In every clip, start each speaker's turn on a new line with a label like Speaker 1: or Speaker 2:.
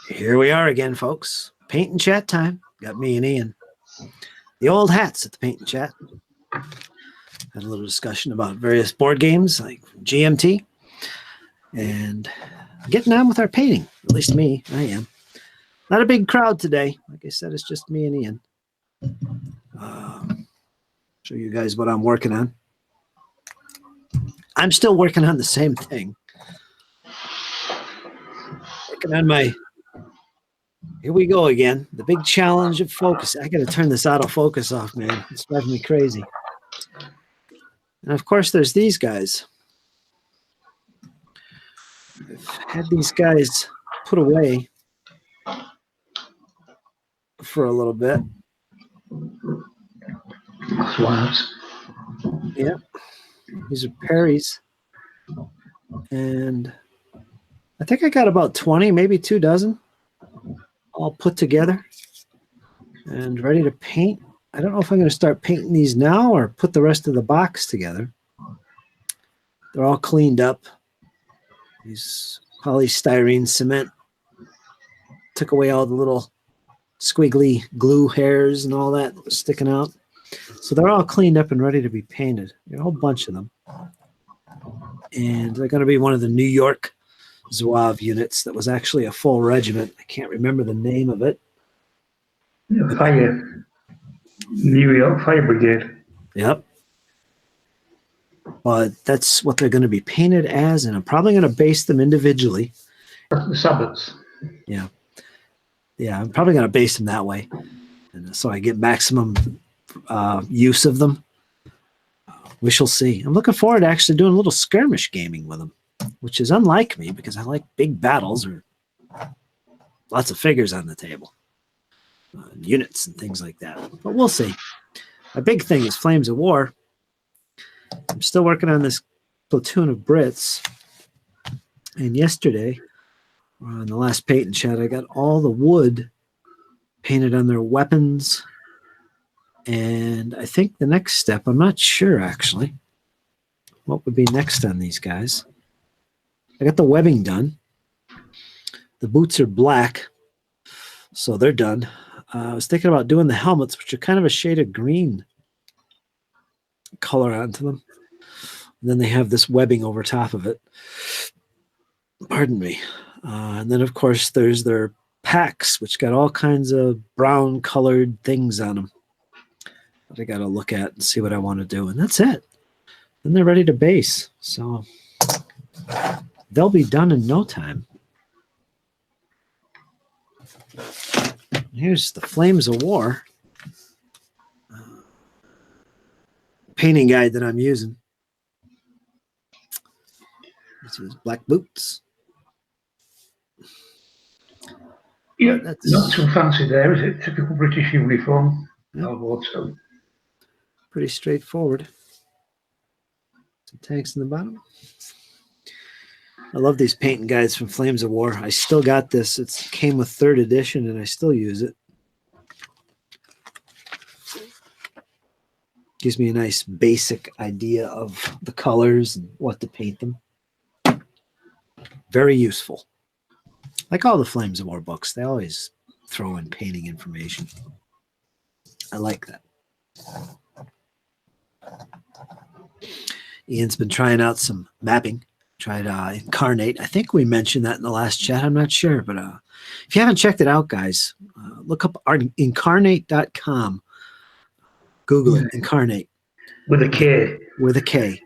Speaker 1: Here we are again, folks. Paint and chat time. Got me and Ian. The old hats at the paint and chat. Had a little discussion about various board games like GMT. And getting on with our painting. At least me, I am. Not a big crowd today. Like I said, it's just me and Ian. Show you guys what I'm working on. I'm still working on the same thing. Working on my... Here we go again. The big challenge of focus. I got to turn this autofocus off, man. It's driving me crazy. And of course, there's these guys. I've had these guys put away for a little bit.
Speaker 2: Swabs.
Speaker 1: Yeah. These are Perry's. And I think I got about 20, maybe 2 dozen. All put together and ready to paint. I don't know if I'm going to start painting these now or put the rest of the box together. They're all cleaned up. These polystyrene cement took away all the little squiggly glue hairs and all that was sticking out. So they're all cleaned up and ready to be painted. There are a whole bunch of them. And they're going to be one of the New York Zouave units that was actually a full regiment. I can't remember the name of it.
Speaker 2: Fire. New York Fire Brigade.
Speaker 1: Yep. But that's what they're going to be painted as, and I'm probably going to base them individually.
Speaker 2: The Sabbats.
Speaker 1: Yeah. Yeah, I'm probably going to base them that way. And so I get maximum use of them. We shall see. I'm looking forward to actually doing a little skirmish gaming with them, which is unlike me because I like big battles or lots of figures on the table, units and things like that. But we'll see. My big thing is Flames of War. I'm still working on this platoon of Brits. And yesterday, on the last paint and chat, I got all the wood painted on their weapons. And I think the next step, I'm not sure actually, what would be next on these guys. I got the webbing done. The boots are black, so they're done. I was thinking about doing the helmets, which are kind of a shade of green color onto them. And then they have this webbing over top of it. Pardon me. And then, of course, there's their packs, which got all kinds of brown-colored things on them that I got to look at and see what I want to do. And that's it. Then they're ready to base. So they'll be done in no time. Here's the Flames of War painting guide that I'm using. This is black boots.
Speaker 2: Yeah, that's not too fancy there, is it? Typical British uniform. Yeah. World War II.
Speaker 1: Pretty straightforward. Some tanks in the bottom. I love these painting guides from Flames of War. I still got this. It came with 3rd edition, and I still use it. Gives me a nice basic idea of the colors and what to paint them. Very useful. Like all the Flames of War books, they always throw in painting information. I like that. Ian's been trying out some mapping. Tried Incarnate. I think we mentioned that in the last chat. I'm not sure, but if you haven't checked it out, guys, look up incarnate.com. Google it, Incarnate.
Speaker 2: With a K.
Speaker 1: With a K.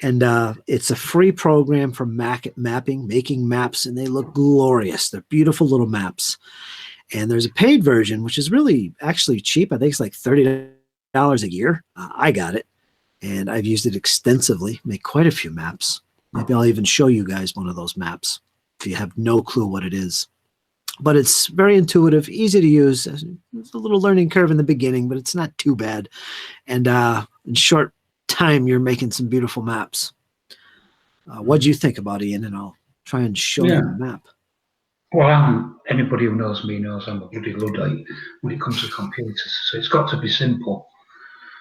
Speaker 1: And it's a free program for mapping, making maps, and they look glorious. They're beautiful little maps. And there's a paid version, which is really actually cheap. I think it's like $30 a year. I got it, and I've used it extensively, make quite a few maps. Maybe I'll even show you guys one of those maps if you have no clue what it is. But it's very intuitive, easy to use. It's a little learning curve in the beginning, but it's not too bad. And in short time, you're making some beautiful maps. What do you think about Ian? And I'll try and show you the map.
Speaker 2: Well, anybody who knows me knows I'm a bloody Luddite when it comes to computers. So it's got to be simple.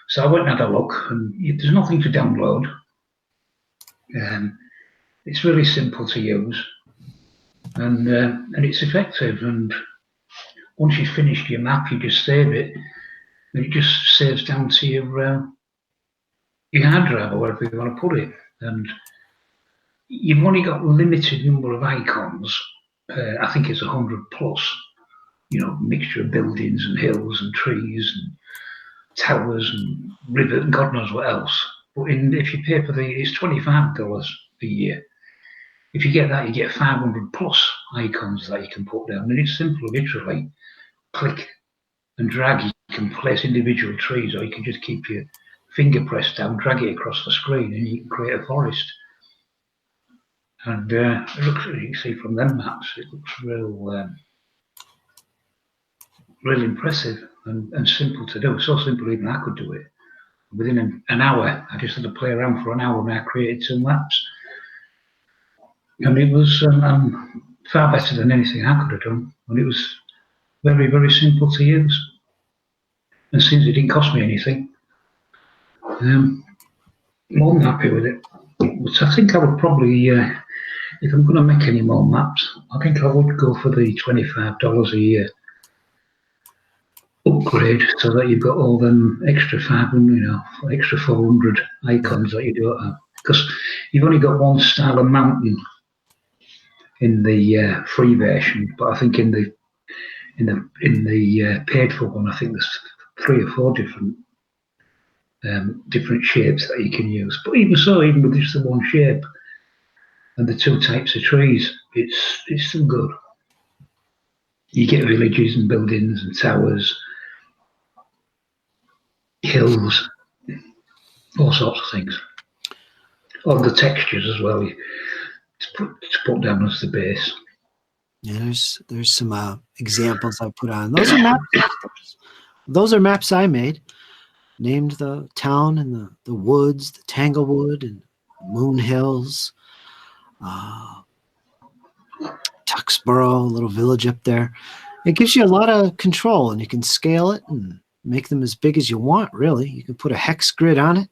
Speaker 2: So I went and had a look, and there's nothing to download. It's really simple to use. and it's effective. And once you've finished your map, you just save it, and it just saves down to your hard drive or wherever you want to put it. And you've only got a limited number of icons. I think it's 100 plus. You know, mixture of buildings and hills and trees and towers and rivers and God knows what else. But if you pay for it's $25 a year. If you get that, you get 500 plus icons that you can put down. And it's simple, literally. Click and drag. You can place individual trees, or you can just keep your finger pressed down, drag it across the screen, and you can create a forest. And it looks, you can see from them maps, it looks real impressive and simple to do. So simple, even I could do it. Within an hour, I just had to play around for an hour and I created 2 maps. And it was far better than anything I could have done. And it was very, very simple to use. And since it didn't cost me anything, more than happy with it. But I think I would probably, if I'm going to make any more maps, I think I would go for the $25 a year upgrade, so that you've got all them extra 500, extra 400 icons that you don't have. Because you've only got one style of mountain in the free version, but I think in the paid for one, I think there's 3 or 4 different shapes that you can use. But even so, even with just the one shape and the 2 types of trees, it's still good. You get villages and buildings and towers, hills, all sorts of things. All the textures as well, to put down as the base.
Speaker 1: Yeah, there's some examples I put on. Those are maps. Those are maps I made. Named the town and the woods, the Tanglewood and Moon Hills, Tuxborough, a little village up there. It gives you a lot of control, and you can scale it and make them as big as you want, really. You can put a hex grid on it.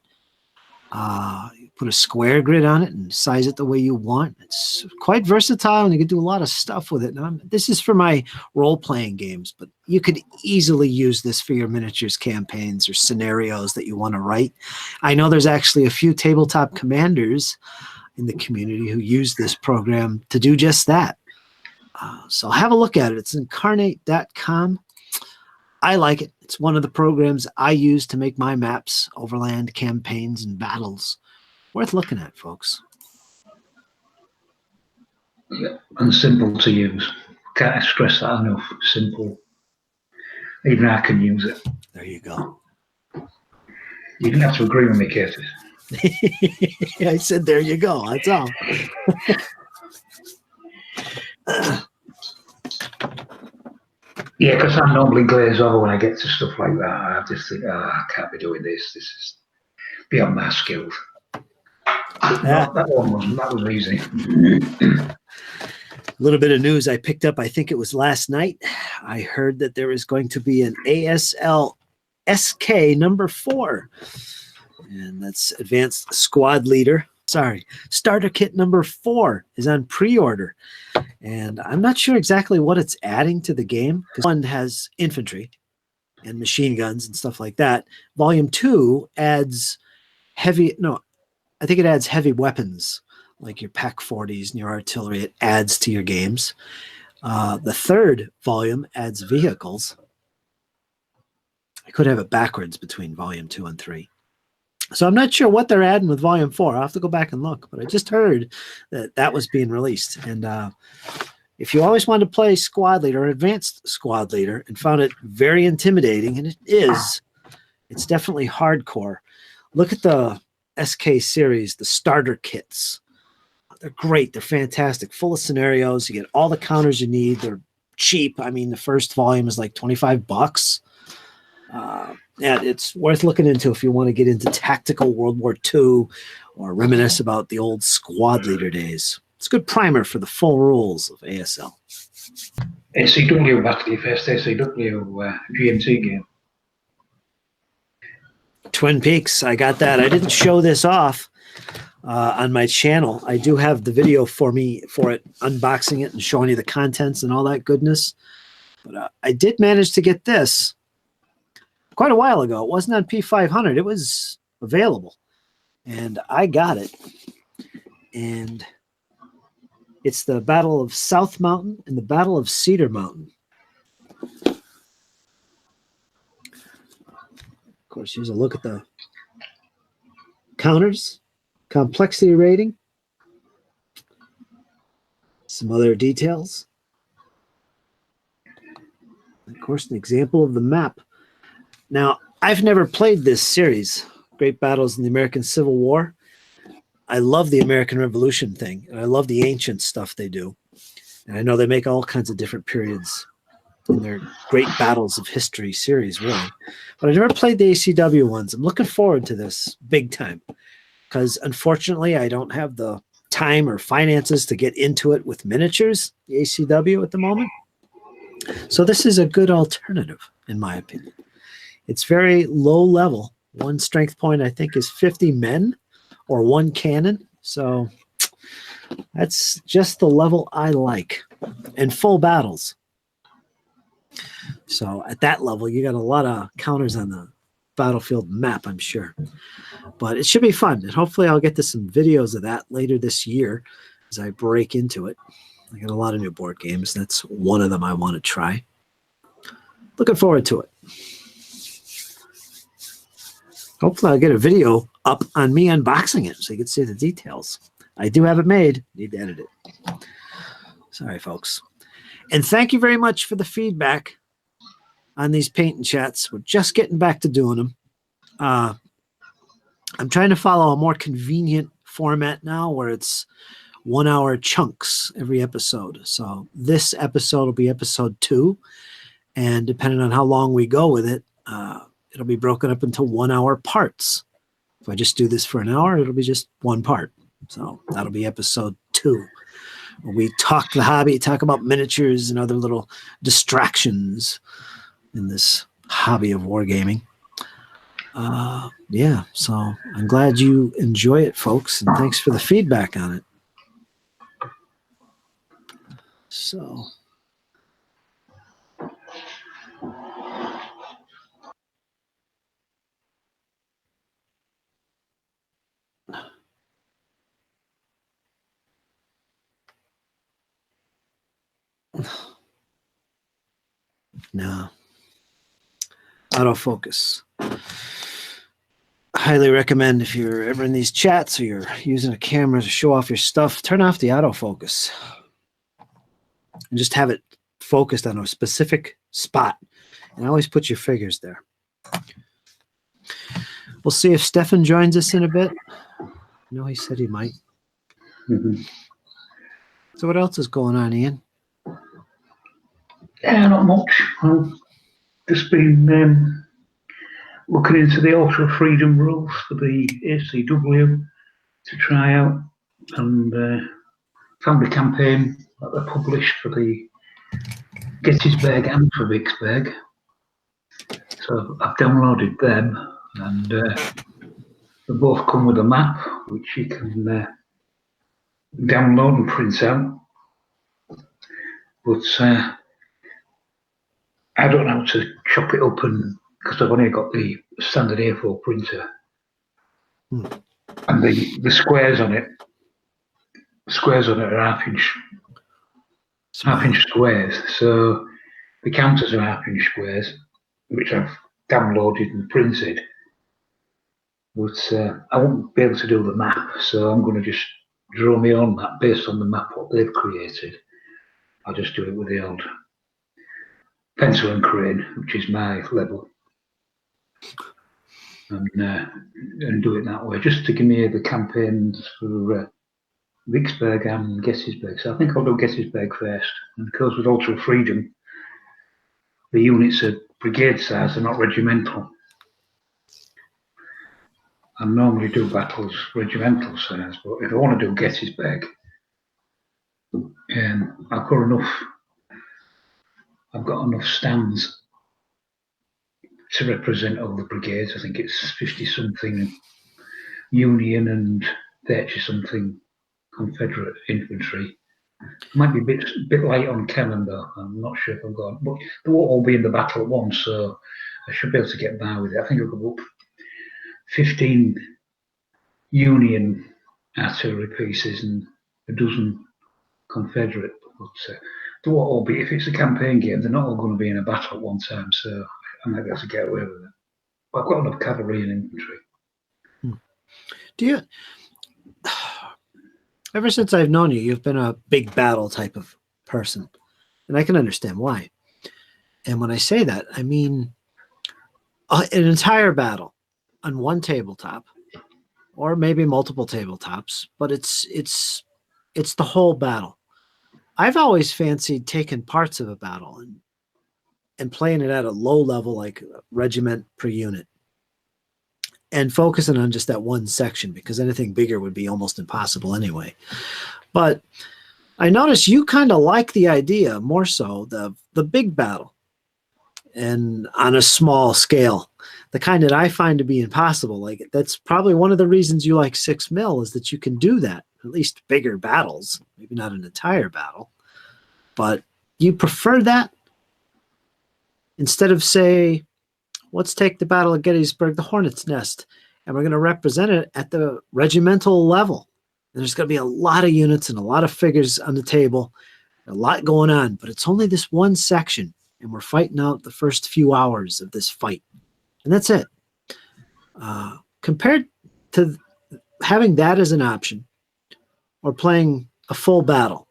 Speaker 1: You put a square grid on it and size it the way you want. It's quite versatile, and you can do a lot of stuff with it. Now, this is for my role-playing games, but you could easily use this for your miniatures campaigns or scenarios that you want to write. I know there's actually a few tabletop commanders in the community who use this program to do just that. So have a look at it. It's incarnate.com. I like it. It's one of the programs I use to make my maps, overland campaigns, and battles. Worth looking at, folks.
Speaker 2: Yeah, and simple to use. Can't stress that enough. Simple. Even I can use it.
Speaker 1: There you go.
Speaker 2: You didn't have to agree with me, Curtis.
Speaker 1: I said, there you go. That's all.
Speaker 2: Yeah, because I normally glaze over when I get to stuff like that. I just think, I can't be doing this. This is beyond my skills. That one wasn't. That was easy.
Speaker 1: A little bit of news I picked up. I think it was last night. I heard that there is going to be an ASL SK number 4. And that's Advanced Squad Leader. Sorry, Starter Kit number 4 is on pre-order. And I'm not sure exactly what it's adding to the game. Because 1 has infantry and machine guns and stuff like that. Volume 2 adds I think it adds heavy weapons, like your PAC-40s and your artillery. It adds to your games. The 3rd volume adds vehicles. I could have it backwards between volume 2 and 3. So I'm not sure what they're adding with volume 4. I'll have to go back and look, but I just heard that was being released. And if you always wanted to play Squad Leader or Advanced Squad Leader and found it very intimidating, and it is, it's definitely hardcore. Look at the SK series, the starter kits. They're great. They're fantastic. Full of scenarios. You get all the counters you need. They're cheap. I mean, the first volume is like $25. Yeah, it's worth looking into if you want to get into tactical World War II or reminisce about the old squad leader days. It's a good primer for the full rules of ASL.
Speaker 2: ACW battle, your first ACW GMT game.
Speaker 1: Twin Peaks, I got that. I didn't show this off on my channel. I do have the video for it, unboxing it and showing you the contents and all that goodness. But I did manage to get this quite a while ago. It wasn't on P500. It was available. And I got it. And it's the Battle of South Mountain and the Battle of Cedar Mountain. Of course, here's a look at the counters, complexity rating, some other details. Of course, an example of the map. Now, I've never played this series, Great Battles in the American Civil War. I love the American Revolution thing, and I love the ancient stuff they do. And I know they make all kinds of different periods in their Great Battles of History series, really. But I never played the ACW ones. I'm looking forward to this big time because, unfortunately, I don't have the time or finances to get into it with miniatures, the ACW at the moment. So this is a good alternative, in my opinion. It's very low level. One strength point, I think, is 50 men or one cannon. So that's just the level I like. And full battles. So at that level, you got a lot of counters on the battlefield map, I'm sure. But it should be fun. And hopefully I'll get to some videos of that later this year as I break into it. I got a lot of new board games. That's one of them I want to try. Looking forward to it. Hopefully I'll get a video up on me unboxing it so you can see the details. I do have it made. Need to edit it. Sorry, folks. And thank you very much for the feedback on these paint and chats. We're just getting back to doing them. I'm trying to follow a more convenient format now where it's 1 hour chunks every episode. So this episode will be episode 2. And depending on how long we go with it, it'll be broken up into 1 hour parts. If I just do this for an hour, it'll be just one part. So that'll be episode 2. Where we talk the hobby, talk about miniatures and other little distractions in this hobby of wargaming. Yeah, so I'm glad you enjoy it, folks, and thanks for the feedback on it. So... No. Autofocus. Highly recommend if you're ever in these chats or you're using a camera to show off your stuff, turn off the autofocus and just have it focused on a specific spot. And always put your figures there. We'll see if Stefan joins us in a bit. No, he said he might.
Speaker 2: Mm-hmm.
Speaker 1: So what else is going on, Ian?
Speaker 2: Yeah, not much. I've just been looking into the Ultra Freedom rules for the ACW to try out, and found the campaign that they published for the Gettysburg and for Vicksburg. So I've downloaded them, and they both come with a map which you can download and print out. But I don't know how to chop it up, and because I've only got the standard A4 printer, and the squares on it are half-inch squares. So the counters are half-inch squares, which I've downloaded and printed. But I won't be able to do the map, so I'm going to just draw my own map based on the map what they've created. I'll just do it with the old pencil and crayon, which is my level, and do it that way, just to give me the campaigns for Vicksburg and Gettysburg. So I think I'll do Gettysburg first. And of course, with Ultra Freedom, the units are brigade size, they're not regimental. I normally do battles regimental size, but if I want to do Gettysburg, I've got enough stands to represent all the brigades. I think it's 50 something Union and 30 something Confederate infantry. Might be a bit light on cannon though. I'm not sure if I've got, but they won't all be in the battle at once, so I should be able to get by with it. I think I've got 15 Union artillery pieces and a dozen Confederate. But they won't all be, if it's a campaign game, they're not all going to be in a battle at one time, so I might be able to get away with it. But I've got enough cavalry and infantry.
Speaker 1: Do you? Ever since I've known you, you've been a big battle type of person, and I can understand why. And when I say that, I mean an entire battle on one tabletop, or maybe multiple tabletops, but it's the whole battle. I've always fancied taking parts of a battle and playing it at a low level, like regiment per unit, and focusing on just that one section, because anything bigger would be almost impossible anyway. But I noticed you kind of like the idea more so, the big battle, and on a small scale, the kind that I find to be impossible. Like, that's probably one of the reasons you like 6 mil, is that you can do that, at least bigger battles, maybe not an entire battle, but you prefer that instead of, say, let's take the Battle of Gettysburg, the Hornet's Nest, and we're going to represent it at the regimental level. And there's going to be a lot of units and a lot of figures on the table, a lot going on, but it's only this one section, and we're fighting out the first few hours of this fight. And that's it. Compared to having that as an option, or playing a full battle,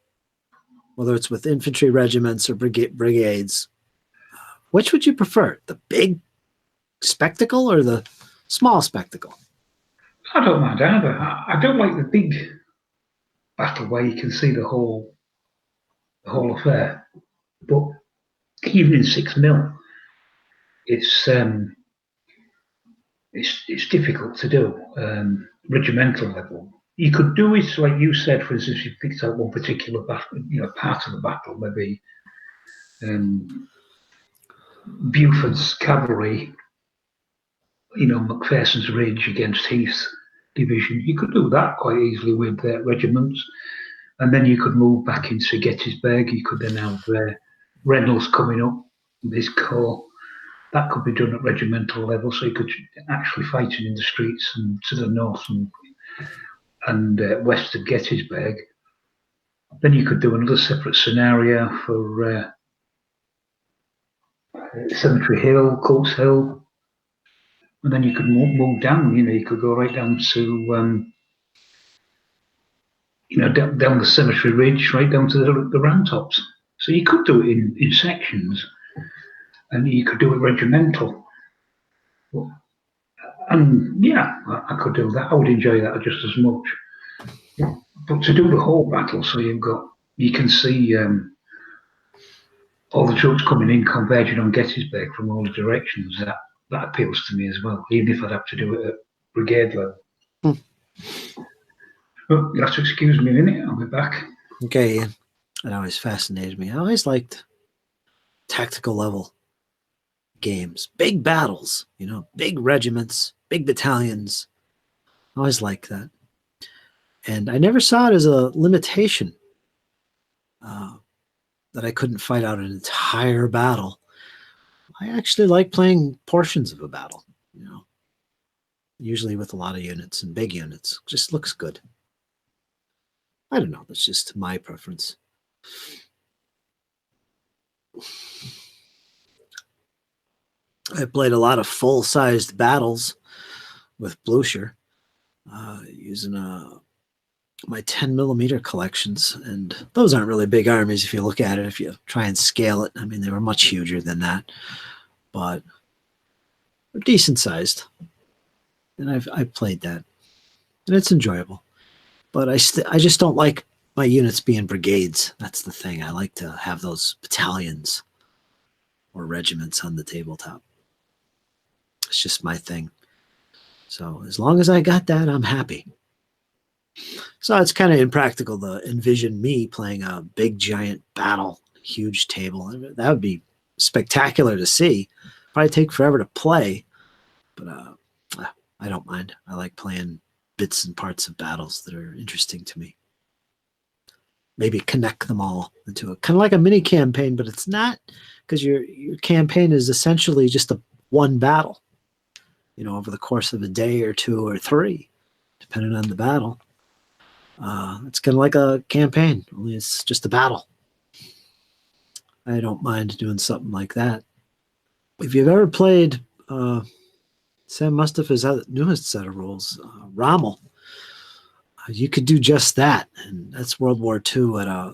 Speaker 1: whether it's with infantry regiments or brigades, which would you prefer? The big spectacle or the small spectacle?
Speaker 2: I don't mind either. I don't like the big battle where you can see the whole affair. But even in 6 mil, it's difficult to do. Regimental level, you could do it like you said. For instance, you picked out one particular battle, part of the battle, maybe Buford's cavalry, Macpherson's Ridge against Heath's division. You could do that quite easily with regiments, and then you could move back into Gettysburg. You could then have Reynolds coming up with his corps. That could be done at regimental level, so you could actually fighting in the streets and to the north and west of Gettysburg. Then you could do another separate scenario for Cemetery Hill, Cults Hill, and then you could move down. You could go right down to down the Cemetery Ridge, right down to the Round Tops. So you could do it in sections, and you could do it regimental. And yeah, I could do that. I would enjoy that just as much. But to do the whole battle, so you can see all the troops coming in, converging on Gettysburg from all the directions. That appeals to me as well, even if I'd have to do it at brigade level. Well, you'll have to excuse me a minute. I'll be back.
Speaker 1: Okay, Ian. That always fascinated me. I always liked tactical level games, big battles, big regiments, big battalions. I always liked that. And I never saw it as a limitation that I couldn't fight out an entire battle. I actually like playing portions of a battle, usually with a lot of units and big units. Just looks good. I don't know. That's just my preference. I played a lot of full-sized battles with Blucher using my 10mm collections, and those aren't really big armies if you look at it. If you try and scale it, I mean, they were much huger than that, but they're decent-sized, and I've played that, and it's enjoyable. But I just don't like my units being brigades. That's the thing. I like to have those battalions or regiments on the tabletop. It's just my thing. So as long as I got that, I'm happy. So it's kind of impractical to envision me playing a big, giant battle, huge table. That would be spectacular to see. Probably take forever to play, but I don't mind. I like playing bits and parts of battles that are interesting to me. Maybe connect them all into a kind of like a mini campaign, but it's not, because your campaign is essentially just one battle, over the course of a day or two or three, depending on the battle. It's kind of like a campaign, only it's just a battle. I don't mind doing something like that. If you've ever played Sam Mustapha's newest set of rules, Rommel, you could do just that. And that's World War II at a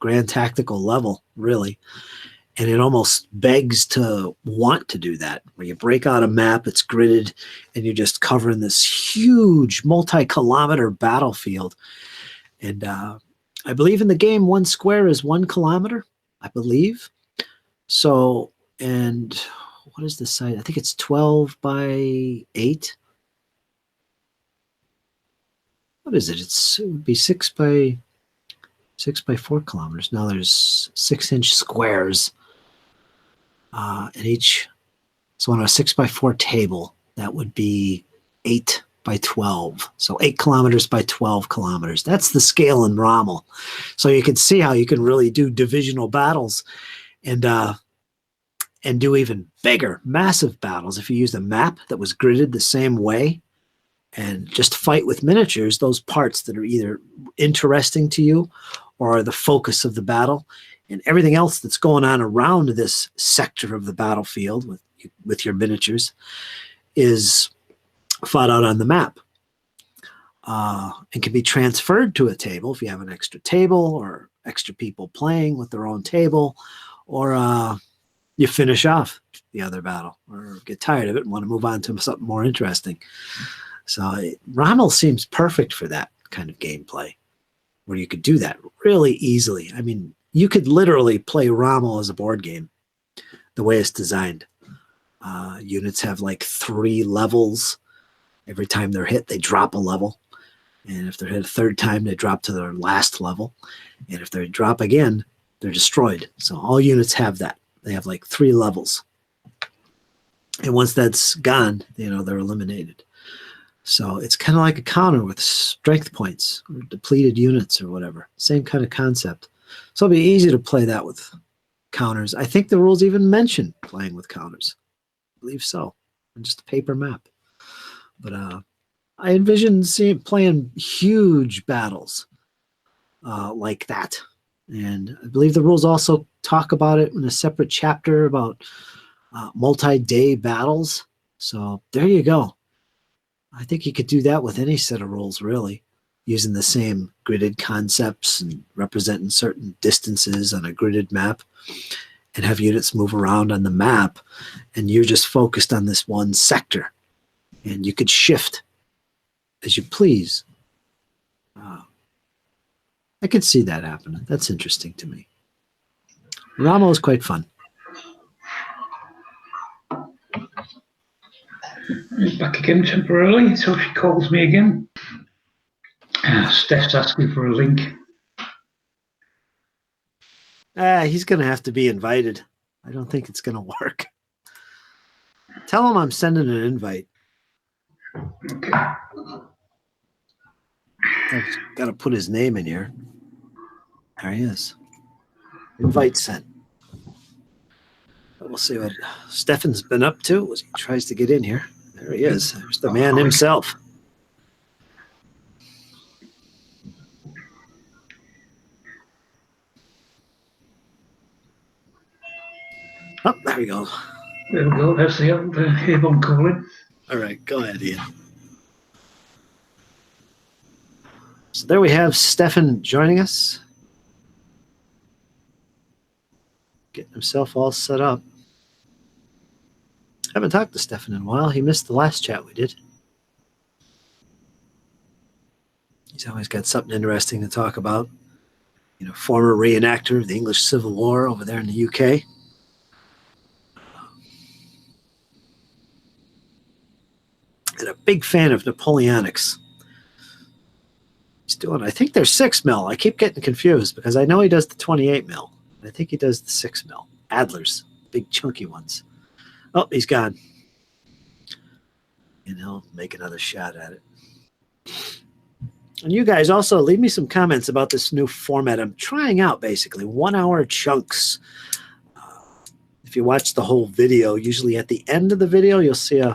Speaker 1: grand tactical level, really. And it almost begs to want to do that, where you break out a map, it's gridded, and you're just covering this huge multi-kilometer battlefield. And I believe in the game, 1 square is 1 kilometer, I believe. So, and what is the site? I think it's 12 by 8. What is it? It would be 6 by 4 kilometers. Now there's 6-inch squares. And each, so on a 6 by 4 table, that would be 8 by 12. So 8 kilometers by 12 kilometers. That's the scale in Rommel. So you can see how you can really do divisional battles and do even bigger, massive battles if you use a map that was gridded the same way and just fight with miniatures, those parts that are either interesting to you or are the focus of the battle, and everything else that's going on around this sector of the battlefield with your miniatures is fought out on the map, and can be transferred to a table if you have an extra table or extra people playing with their own table, or you finish off the other battle or get tired of it and want to move on to something more interesting. So Rommel seems perfect for that kind of gameplay, where you could do that really easily. I mean, you could literally play Rommel as a board game the way it's designed. Units have like 3 levels. Every time they're hit, they drop a level. And if they're hit a third time, they drop to their last level. And if they drop again, they're destroyed. So all units have that. They have like 3 levels. And once that's gone, they're eliminated. So it's kind of like a counter with strength points or depleted units or whatever. Same kind of concept. So it'll be easy to play that with counters. I think the rules even mention playing with counters. I believe so. And just a paper map. But I envision playing huge battles like that. And I believe the rules also talk about it in a separate chapter about multi-day battles. So there you go. I think you could do that with any set of rules, really, using the same gridded concepts and representing certain distances on a gridded map, and have units move around on the map, and you're just focused on this one sector, and you could shift as you please. I could see that happening. That's interesting to me. Rommel is quite fun.
Speaker 2: He's back again temporarily, so she calls me again. Steph's asking for a link.
Speaker 1: He's going to have to be invited. I don't think it's going to work. Tell him I'm sending an invite.
Speaker 2: Okay.
Speaker 1: I've got to put his name in here. There he is. Invite sent. We'll see what Stefan's been up to as he tries to get in here. There he is. There's the man himself. Oh, there we go.
Speaker 2: There we go. There's the Avon calling.
Speaker 1: All right, go ahead, Ian. So there we have Stefan joining us. Getting himself all set up. Haven't talked to Stefan in a while. He missed the last chat we did. He's always got something interesting to talk about. Former reenactor of the English Civil War over there in the UK. And a big fan of Napoleonics. He's doing, I think they're 6 mil. I keep getting confused because I know he does the 28 mil. I think he does the 6 mil. Adler's, big chunky ones. Oh, he's gone. And he'll make another shot at it. And you guys also leave me some comments about this new format I'm trying out, basically 1 hour chunks. If you watch the whole video, usually at the end of the video, you'll see a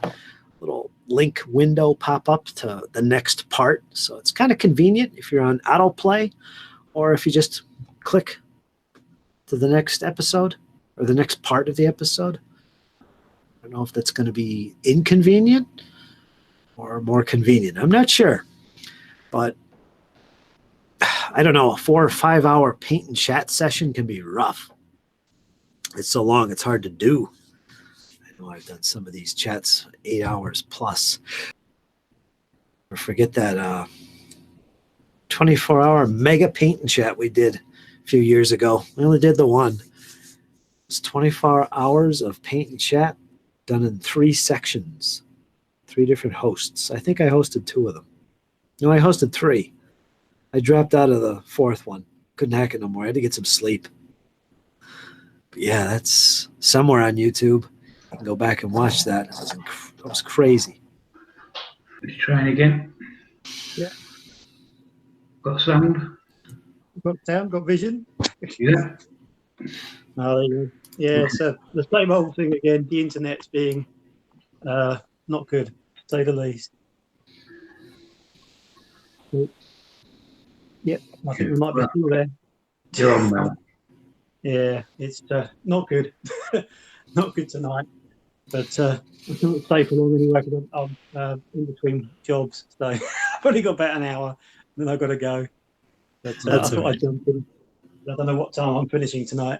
Speaker 1: little link window pop up to the next part. So it's kind of convenient if you're on autoplay, or if you just click to the next episode or the next part of the episode. I don't know if that's going to be inconvenient or more convenient. I'm not sure. But I don't know, a 4 or 5 hour paint and chat session can be rough. It's so long, it's hard to do. I know I've done some of these chats 8 hours plus. Or forget that 24-hour mega paint and chat we did a few years ago. We only did the one. It's 24 hours of paint and chat done in 3 sections, 3 different hosts. I think I hosted 2 of them. No, I hosted 3. I dropped out of the 4th one. Couldn't hack it no more. I had to get some sleep. But yeah, that's somewhere on YouTube. You can go back and watch that. It was crazy.
Speaker 2: Let's try again.
Speaker 3: Yeah.
Speaker 2: Got sound?
Speaker 3: Got sound, got vision.
Speaker 2: Yeah.
Speaker 3: Oh, there you go. Yeah, so the same old thing again. The internet's being not good, to say the least. Yep, I think we might be still there.
Speaker 2: You're on now.
Speaker 3: Yeah, it's not good. Not good tonight. But I can't stay for long anyway because I'm in between jobs. So I've only got about an hour, and then I've got to go. But I thought I'd jump in. I don't know what time I'm finishing tonight.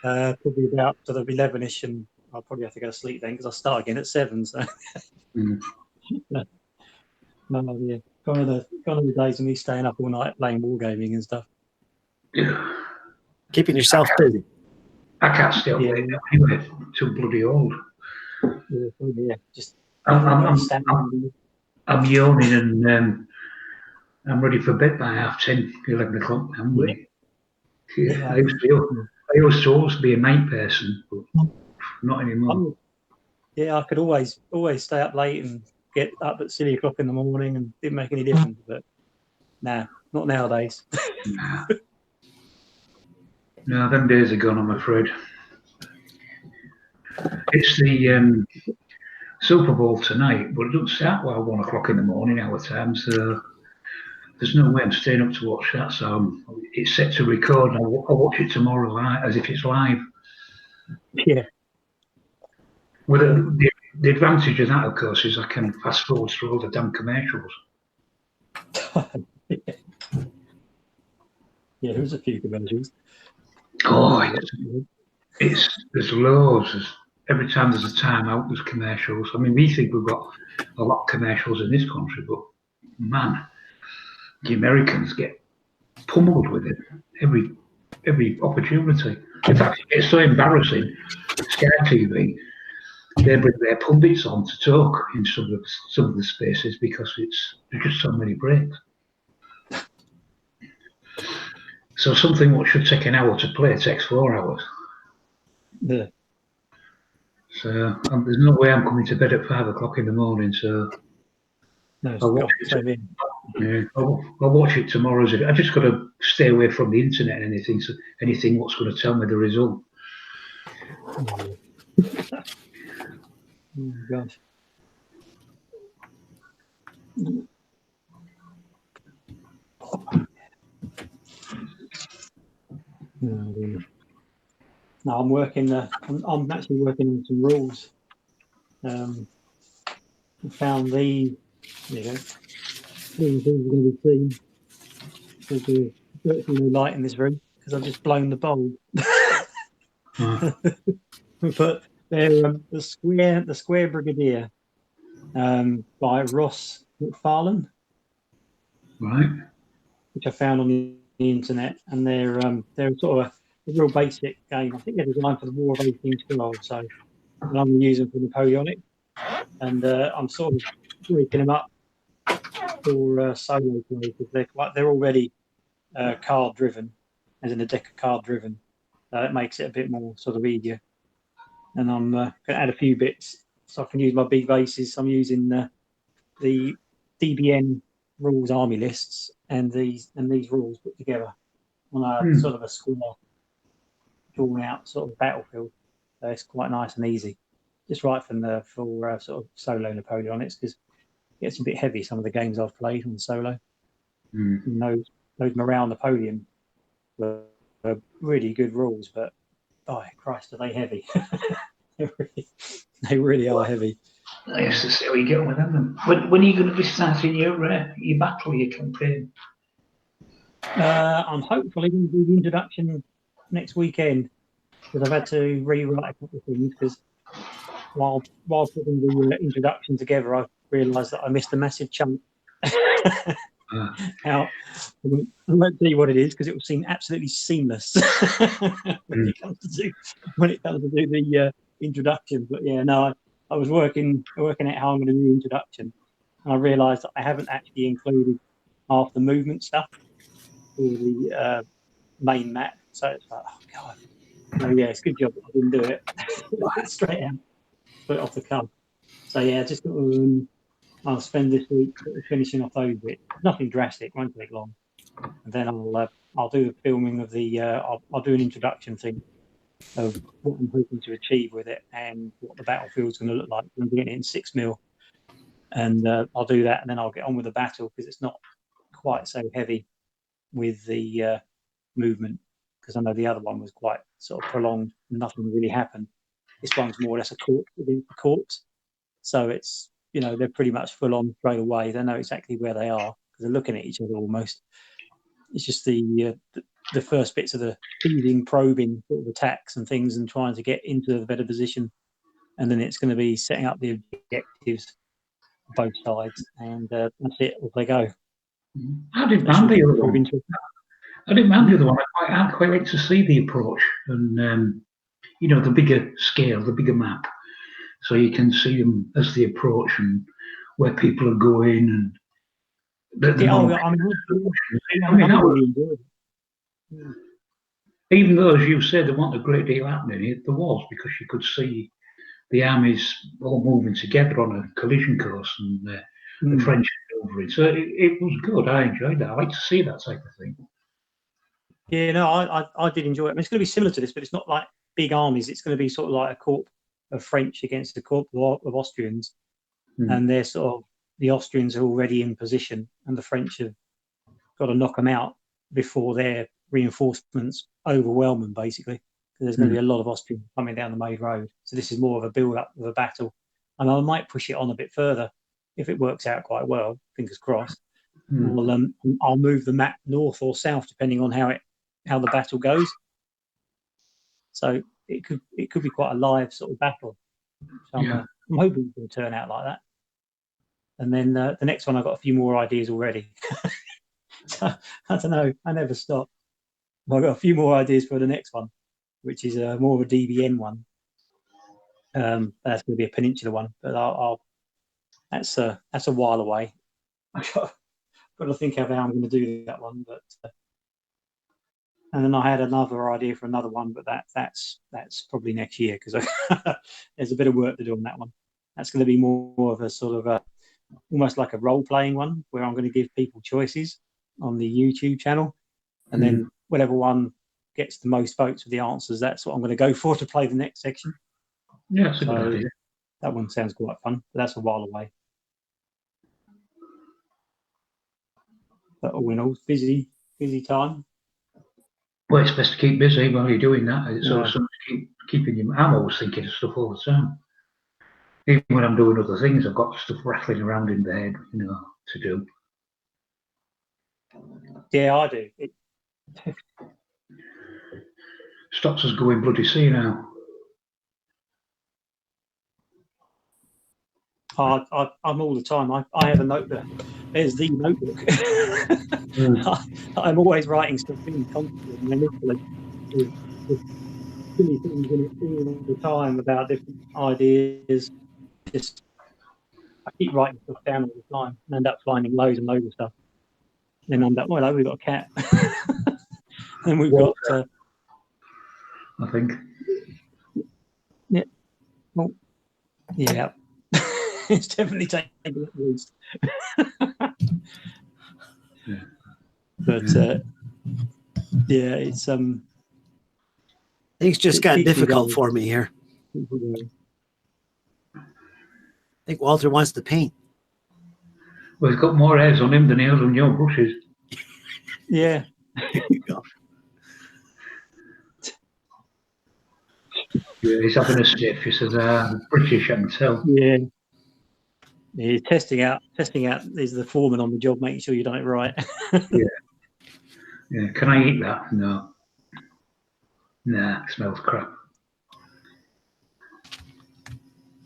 Speaker 3: Probably about sort of 11ish, and I'll probably have to go to sleep then because I start again at 7. So no, yeah, gone are the days of me staying up all night playing wargaming and stuff.
Speaker 1: Keeping yourself busy.
Speaker 2: I can't stay up late anyway. Too bloody old.
Speaker 3: Yeah, just
Speaker 2: I'm yawning and I'm ready for bed by 10:30, 11 o'clock. I'm ready. Yeah, I used to always be a night person, but not anymore.
Speaker 3: I could always stay up late and get up at 3 o'clock in the morning and didn't make any difference. But nah, not nowadays.
Speaker 2: Nah. No, them days are gone, I'm afraid. It's the Super Bowl tonight, but it doesn't start well 1 o'clock in the morning our time, so there's no way I'm staying up to watch that. So it's set to record, and I'll watch it tomorrow as if it's live.
Speaker 3: Yeah.
Speaker 2: With the advantage of that, of course, is I can fast forward through all the damn commercials.
Speaker 3: Yeah, there's a few commercials.
Speaker 2: Oh, there's loads. Every time there's a timeout, there's commercials. I mean, we think we've got a lot of commercials in this country, but man, the Americans get pummeled with it every opportunity. In fact, it's so embarrassing. Sky TV, they bring their pundits on to talk in some of the spaces because there's just so many breaks. So something what should take an hour to play takes 4 hours.
Speaker 3: Yeah.
Speaker 2: So there's no way I'm coming to bed at 5 o'clock in the morning. So
Speaker 3: No,
Speaker 2: I'll watch it tomorrow. I just got to stay away from the internet and anything what's going to tell me the result.
Speaker 3: Oh gosh. No, I'm working. I'm actually working on some rules. I found these. There you go. These are going to be seen. There's virtually no light in this room because I've just blown the bulb. But they're the Square Brigadier by Ross McFarlane,
Speaker 2: Right.
Speaker 3: which I found on the internet, and they're sort of a real basic game. I think they're designed for the War of 1812, so and I'm using for Napoleonic, and I'm sort of breaking them up for solo play because they're already card driven, as in a deck of card driven. It makes it a bit more sort of easier. And I'm going to add a few bits so I can use my big bases. I'm using the DBN rules army lists and these rules put together on a sort of a square, drawn out sort of battlefield. So it's quite nice and easy, just right for sort of solo Napoleonics, because it gets a bit heavy. Some of the games I've played on solo, and those Morale Napoleon were really good rules, but oh Christ, are they heavy? they really are heavy.
Speaker 2: Yes, to see how you get on with them. When are you going to be starting your battle, your campaign?
Speaker 3: I'm hopefully going to do the introduction next weekend, because I've had to rewrite a couple of things, because while putting the introduction together, I've realised that I missed a massive chunk. Out. I won't tell you what it is, because it will seem absolutely seamless when it comes to do the introduction. But yeah, no, I was working out how I'm going to do the introduction, and I realised that I haven't actually included half the movement stuff for the main map. So it's like, oh god. So yeah, it's a good job that I didn't do it straight out, straight off the cuff. So yeah, just I'll spend this week sort of finishing off those bits. Nothing drastic, won't take long, and then I'll do the filming of the. I'll do an introduction thing of what I'm hoping to achieve with it and what the battlefield's going to look like. I'm getting it in 6mm, and I'll do that, and then I'll get on with the battle, because it's not quite so heavy with the movement, because I know the other one was quite sort of prolonged. Nothing really happened. This one's more or less a corpse within a corpse, so it's, you know, they're pretty much full on straight away. They know exactly where they are because they're looking at each other almost. It's just the first bits of the teasing, probing sort of attacks and things, and trying to get into the better position, and then it's going to be setting up the objectives both sides, and that's it. Off they go.
Speaker 2: I didn't mind the other one. I didn't mind the other one. I quite like to see the approach and you know, the bigger scale, the bigger map, so you can see them as they approach and where people are going and. Even though, as you said, there wasn't a great deal happening, there was, because you could see the armies all moving together on a collision course and the French maneuvering. So it was good. I enjoyed that. I like to see that type of thing.
Speaker 3: Yeah, no, I did enjoy it. I mean, it's going to be similar to this, but it's not like big armies. It's going to be sort of like a corps of French against a corps of Austrians, and they're sort of, the Austrians are already in position, and the French have got to knock them out before their reinforcements overwhelm them, basically, because there's going to be a lot of Austrians coming down the main road. So this is more of a build-up of a battle, and I might push it on a bit further if it works out quite well. Fingers crossed. I'll move the map north or south depending on how the battle goes. So it could be quite a live sort of battle. So I'm hoping it's going to turn out like that. And then the next one, I've got a few more ideas already. So, I don't know. I never stop. I've got a few more ideas for the next one, which is more of a DBN one. That's going to be a peninsular one, but that's a while away. I've got to think of how I'm going to do that one. But and then I had another idea for another one, but that's probably next year, because there's a bit of work to do on that one. That's going to be more of a sort of almost like a role-playing one, where I'm going to give people choices on the YouTube channel, and then whatever one gets the most votes with the answers, that's what I'm going to go for to play the next section.
Speaker 2: Yeah, that's a good idea.
Speaker 3: That one sounds quite fun, but that's a while away. But all in all, busy time.
Speaker 2: Well, it's best to keep busy while you're doing that. It's also keeping you. I'm always thinking of stuff all the time. Even when I'm doing other things, I've got stuff rattling around in the head, you know, to do.
Speaker 3: Yeah, I do.
Speaker 2: Stops us going bloody see now.
Speaker 3: I'm all the time. I have a notebook. There's the notebook. I'm always writing stuff in constantly, and literally there's silly things in it all the time about different ideas. Just I keep writing stuff down all the time and end up finding loads and loads of stuff. Then I'm like, well, we've got a cat. Then we've got
Speaker 2: I think.
Speaker 3: Yeah. Well, yeah. It's definitely taken at least. But yeah, it's
Speaker 1: Things just got
Speaker 3: keeps me
Speaker 1: difficult
Speaker 3: going.
Speaker 1: for me here. I think Walter wants to paint.
Speaker 2: Well, he's got more hairs on him than he has on your brushes.
Speaker 3: Yeah.
Speaker 1: There you go.
Speaker 2: Yeah, he's having a sniff. He says, British, I can tell.
Speaker 3: Yeah. He's testing out. He's the foreman on the job, making sure you done it right.
Speaker 2: Yeah. Can I eat that? No. Nah, it smells crap.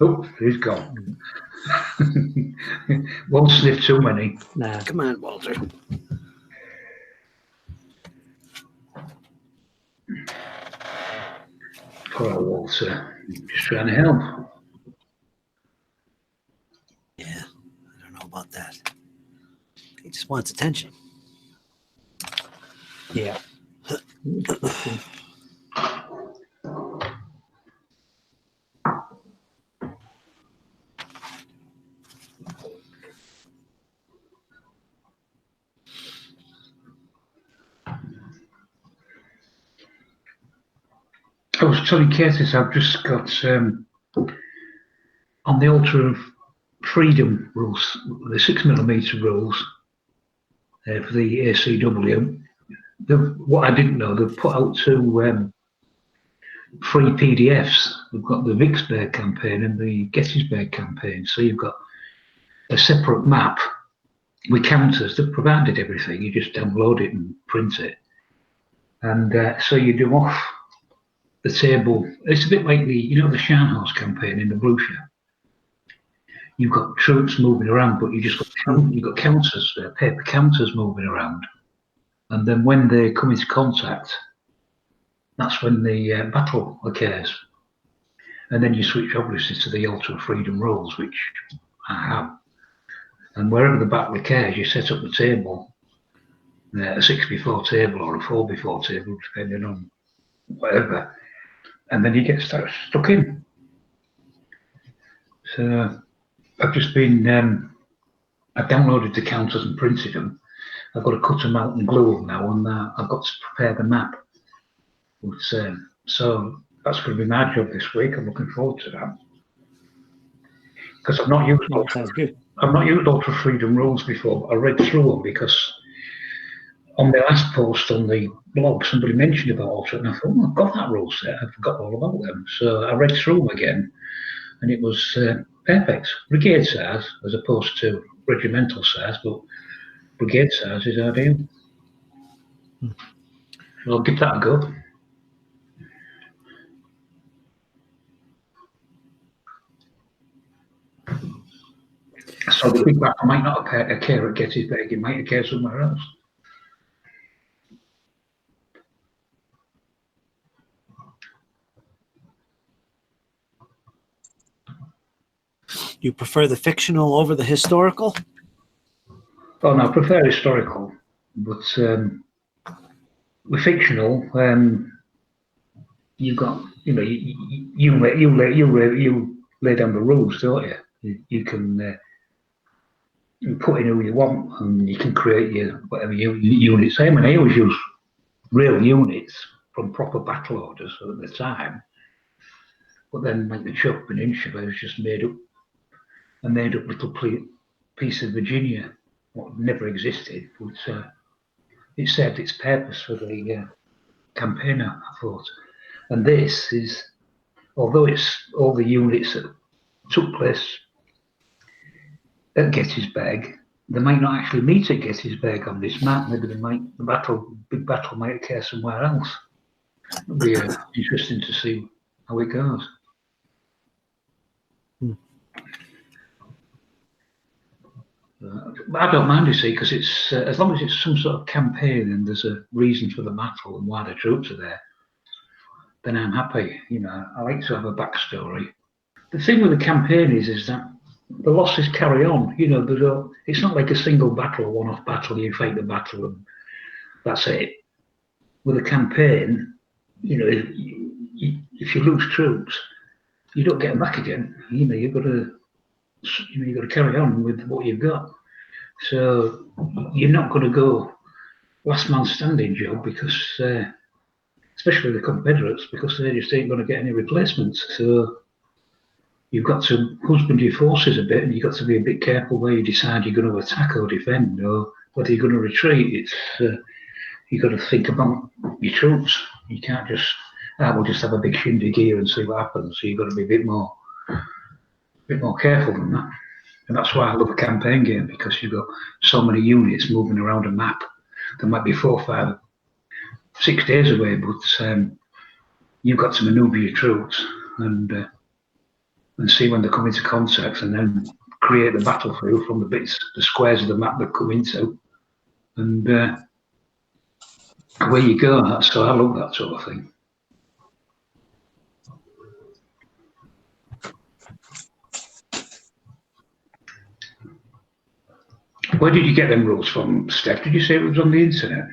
Speaker 2: Oh, he's gone. One sniff too many.
Speaker 3: Nah.
Speaker 1: Come on, Walter.
Speaker 2: Poor Walter. Just trying to help.
Speaker 1: Yeah, I don't know about that. He just wants attention.
Speaker 3: Yeah.
Speaker 2: I was telling Curtis I've just got on the altar of Freedom rules, the 6mm rules for the ACW. What I didn't know, they've put out two free PDFs. We've got the Vicksburg campaign and the Gettysburg campaign. So you've got a separate map with counters. They've provided everything. You just download it and print it. And so you do off the table. It's a bit like the Scharnhorst campaign in the Blucher. You've got troops moving around, but you've got counters, paper counters moving around. And then when they come into contact, that's when the battle occurs. And then you switch obviously to the Altar of Freedom rules, which I have. And wherever the battle occurs, you set up the table, a 6x4 table or a 4x4 table, depending on whatever. And then you get stuck in. So I've just been, I've downloaded the counters and printed them. I've got to cut them out and glue them now, and I've got to prepare the map. But, so that's going to be my job this week. I'm looking forward to that. Because I've not used Altar Freedom rules before, but I read through them because on the last post on the blog, somebody mentioned about Altar, and I thought, oh, I've got that rule set. I forgot all about them. So I read through them again, and it was perfect. Brigade size as opposed to regimental size, but brigade size is ideal. So I'll give that a go. So the big battle might not occur at Gettysburg, it might occur somewhere else.
Speaker 1: You prefer the fictional over the historical?
Speaker 2: Oh no, I prefer historical, but with fictional, you've got you lay down the rules, don't you? You can put in who you want, and you can create your whatever units. I mean, I always use real units from proper battle orders at the time, but then like the Chuck Peninsula was just made up little piece of Virginia, what never existed, but it served its purpose for the campaigner, I thought. And this is, although it's all the units that took place at Gettysburg, they might not actually meet at Gettysburg on this map. Maybe the big battle might occur somewhere else. It'll be interesting to see how it goes. I don't mind, you see, because it's as long as it's some sort of campaign and there's a reason for the battle and why the troops are there, then I'm happy. I like to have a backstory. The thing with the campaign is that the losses carry on. It's not like a single battle, a one-off battle. You fight the battle and that's it. With a campaign, if you lose troops, you don't get them back again. You've got to carry on with what you've got. So you're not going to go last man standing job because, especially the Confederates, because they just ain't going to get any replacements. So you've got to husband your forces a bit, and you've got to be a bit careful where you decide you're going to attack or defend, or whether you're going to retreat. It's you've got to think about your troops. You can't just, we'll just have a big shindig here and see what happens. So you've got to be a bit more careful than that. And that's why I love a campaign game, because you've got so many units moving around a map. There might be 4, 5, 6 days away, but you've got to manoeuvre your troops and see when they come into contact, and then create the battlefield from the squares of the map they come into, and away you go. So I love that sort of thing. Where did you get them rules from, Steph? Did you say it was on the internet?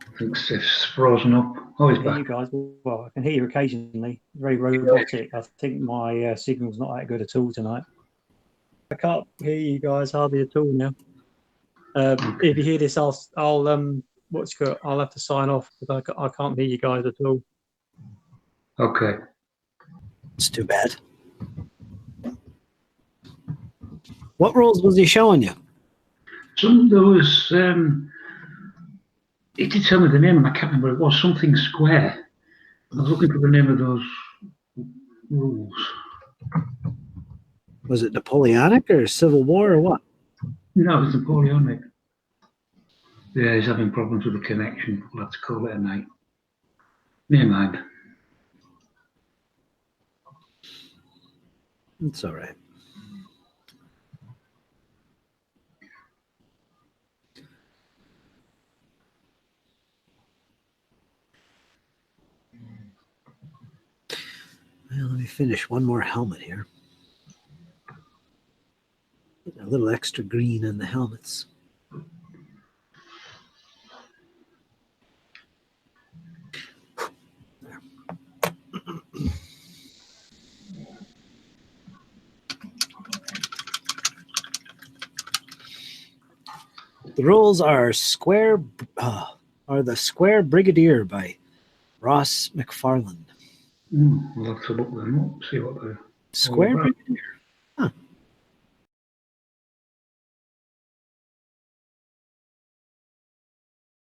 Speaker 2: I think Steph's frozen up. Oh, he's back.
Speaker 3: You guys, well, I can hear you occasionally. Very robotic. I think my signal's not that good at all tonight. I can't hear you guys hardly at all now. If you hear this, I'll I'll have to sign off because I can't hear you guys at all.
Speaker 2: Okay.
Speaker 1: It's too bad. What rules was he showing you?
Speaker 2: Some of those, he did tell me the name, and I can't remember what it was, something square. I was looking for the name of those rules.
Speaker 1: Was it Napoleonic or Civil War or what?
Speaker 2: No, it was Napoleonic. Yeah, he's having problems with the connection. We'll have to call it a night. Never mind.
Speaker 1: It's all right. Well, let me finish one more helmet here. Get a little extra green in the helmets. There. The rules are the Square Brigadier by Ross McFarlane.
Speaker 2: We'll have to look them up, see what they're
Speaker 1: Square
Speaker 2: all about.